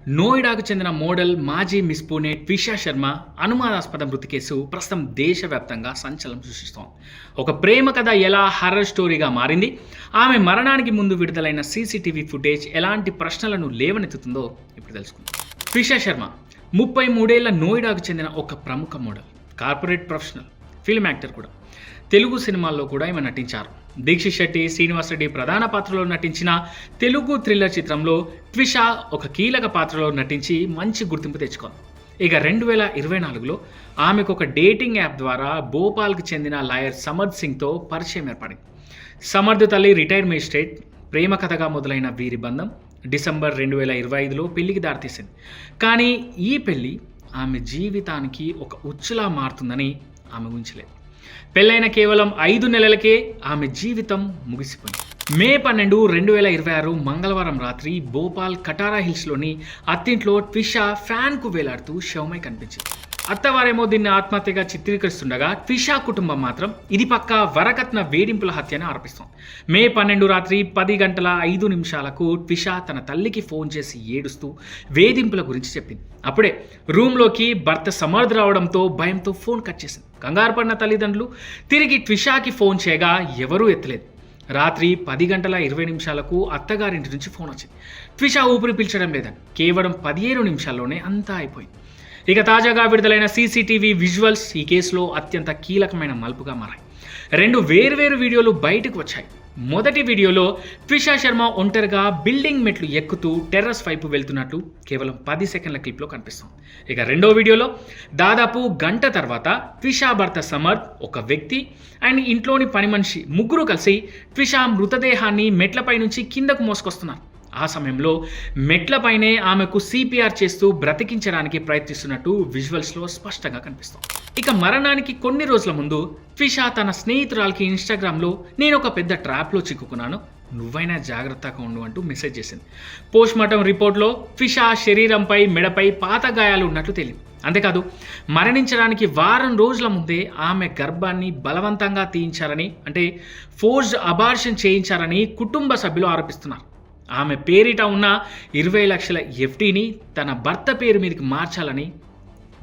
నోయిడాకు చెందిన మోడల్ మాజీ మిస్ పూణే ట్విషా శర్మ అనుమానాస్పద మృతి కేసు ప్రస్తుతం దేశవ్యాప్తంగా సంచలనం సృష్టిస్తోంది. ఒక ప్రేమ కథ ఎలా హర్రర్ స్టోరీగా మారింది, ఆమె మరణానికి ముందు విడుదలైన సీసీటీవీ ఫుటేజ్ ఎలాంటి ప్రశ్నలను లేవనెత్తుతుందో ఇప్పుడు తెలుసుకుందాం. ట్విషా శర్మ 33 ఏళ్ల నోయిడాకు చెందిన ఒక ప్రముఖ model, corporate professional, film actor కూడా. తెలుగు సినిమాల్లో కూడా ఈమె నటించారు. దీక్షిత్ శెట్టి, శ్రీనివాస్ రెడ్డి ప్రధాన పాత్రలో నటించిన తెలుగు థ్రిల్లర్ చిత్రంలో ట్విషా ఒక కీలక పాత్రలో నటించి మంచి గుర్తింపు తెచ్చుకుంది. ఇక 2024లో ఆమెకు ఒక డేటింగ్ యాప్ ద్వారా భోపాల్కి చెందిన లాయర్ సమర్థ్ సింగ్తో పరిచయం ఏర్పడింది. సమర్థ్ తల్లి రిటైర్డ్ మేజిస్ట్రేట్. ప్రేమ కథగా మొదలైన వీరి బంధం డిసెంబర్ 2025లో పెళ్లికి దారితీసింది. కానీ ఈ పెళ్లి ఆమె జీవితానికి ఒక ఉచ్చులా మారుతుందని ఆమె ఊహించలేదు. పెళ్ళైన కేవలం 5 నెలలకే ఆమె జీవితం ముగిసిపోయింది. మే 12, 2026 మంగళవారం రాత్రి భోపాల్ కటారా హిల్స్లోని అత్తింట్లో ట్విషా ఫ్యాన్కు వేలాడుతూ శవమై కనిపించింది. అత్తవారేమో దీన్ని ఆత్మహత్యగా చిత్రీకరిస్తుండగా ట్విషా కుటుంబం మాత్రం ఇది పక్కా వరకట్న వేధింపుల హత్యని ఆరోపిస్తోంది. మే 12 రాత్రి 10:05 ట్విషా తన తల్లికి ఫోన్ చేసి ఏడుస్తూ వేధింపుల గురించి చెప్పింది. అప్పుడే రూమ్లోకి భర్త సమర్థ్ రావడంతో భయంతో ఫోన్ కట్ చేసింది. కంగారు పడిన తల్లిదండ్రులు తిరిగి ట్విషాకి ఫోన్ చేయగా ఎవరూ ఎత్తలేదు. రాత్రి 10:20 అత్తగారింటి నుంచి ఫోన్ వచ్చింది. ట్విషా ఊపిరి పీల్చడం లేదని, కేవలం 17 నిమిషాల్లోనే అంతా అయిపోయింది. ఇక తాజాగా విడుదలైన సీసీటీవీ విజువల్స్ ఈ కేసులో అత్యంత కీలకమైన మలుపుగా మారాయి. 2 వేర్వేరు వీడియోలు బయటకు వచ్చాయి. మొదటి వీడియోలో ట్విషా శర్మ ఒంటరిగా బిల్డింగ్ మెట్లు ఎక్కుతూ టెర్రస్ వైపు వెళ్తున్నట్లు కేవలం 10 సెకండ్ల క్లిప్లో కనిపిస్తుంది. ఇక రెండో వీడియోలో దాదాపు గంట తర్వాత ట్విషా భర్త సమర్థ్, ఒక వ్యక్తి అండ్ ఇంట్లోని పని మనిషి ముగ్గురు కలిసి ట్విషా మృతదేహాన్ని మెట్లపై నుంచి కిందకు మోసుకొస్తున్నారు. ఆ సమయంలో మెట్లపైనే ఆమెకు సిపిఆర్ చేస్తూ బ్రతికించడానికి ప్రయత్నిస్తున్నట్టు విజువల్స్లో స్పష్టంగా కనిపిస్తుంది. ఇక మరణానికి కొన్ని రోజుల ముందు ట్విషా తన స్నేహితురాలకి ఇన్స్టాగ్రామ్లో నేను ఒక పెద్ద ట్రాప్లో చిక్కుకున్నాను, నువ్వైనా జాగ్రత్తగా ఉండు అంటూ మెసేజ్ చేసింది. పోస్ట్మార్టం రిపోర్ట్లో ట్విషా శరీరంపై, మెడపై పాత గాయాలు ఉన్నట్లు తెలియదు. అంతేకాదు మరణించడానికి వారం రోజుల ముందే ఆమె గర్భాన్ని బలవంతంగా తీయించారని, అంటే ఫోర్స్డ్ అబార్షన్ చేయించారని కుటుంబ సభ్యులు ఆరోపిస్తున్నారు. ఆమె పేరిట ఉన్న 20 లక్షల ఎఫ్డీని తన భర్త పేరు మీదకి మార్చాలని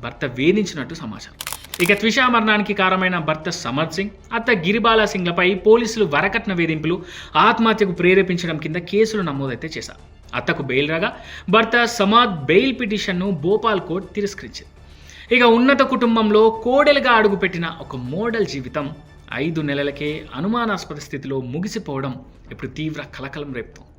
భర్త వేధించినట్టు సమాచారం. ఇక ట్విషా మరణానికి కారణమైన భర్త సమర్థ్ సింగ్, అత్త గిరిబాలా సింగ్లపై పోలీసులు వరకట్న వేధింపులు, ఆత్మహత్యకు ప్రేరేపించడం కింద కేసులు నమోదైతే చేశారు. అత్తకు బెయిల్ రాగా భర్త సమర్థ్ బెయిల్ పిటిషన్ను భోపాల్ కోర్టు తిరస్కరించింది. ఇక ఉన్నత కుటుంబంలో కోడెలుగా అడుగుపెట్టిన ఒక మోడల్ జీవితం 5 నెలలకే అనుమానాస్పద స్థితిలో ముగిసిపోవడం ఇప్పుడు తీవ్ర కలకలం రేపుతోంది.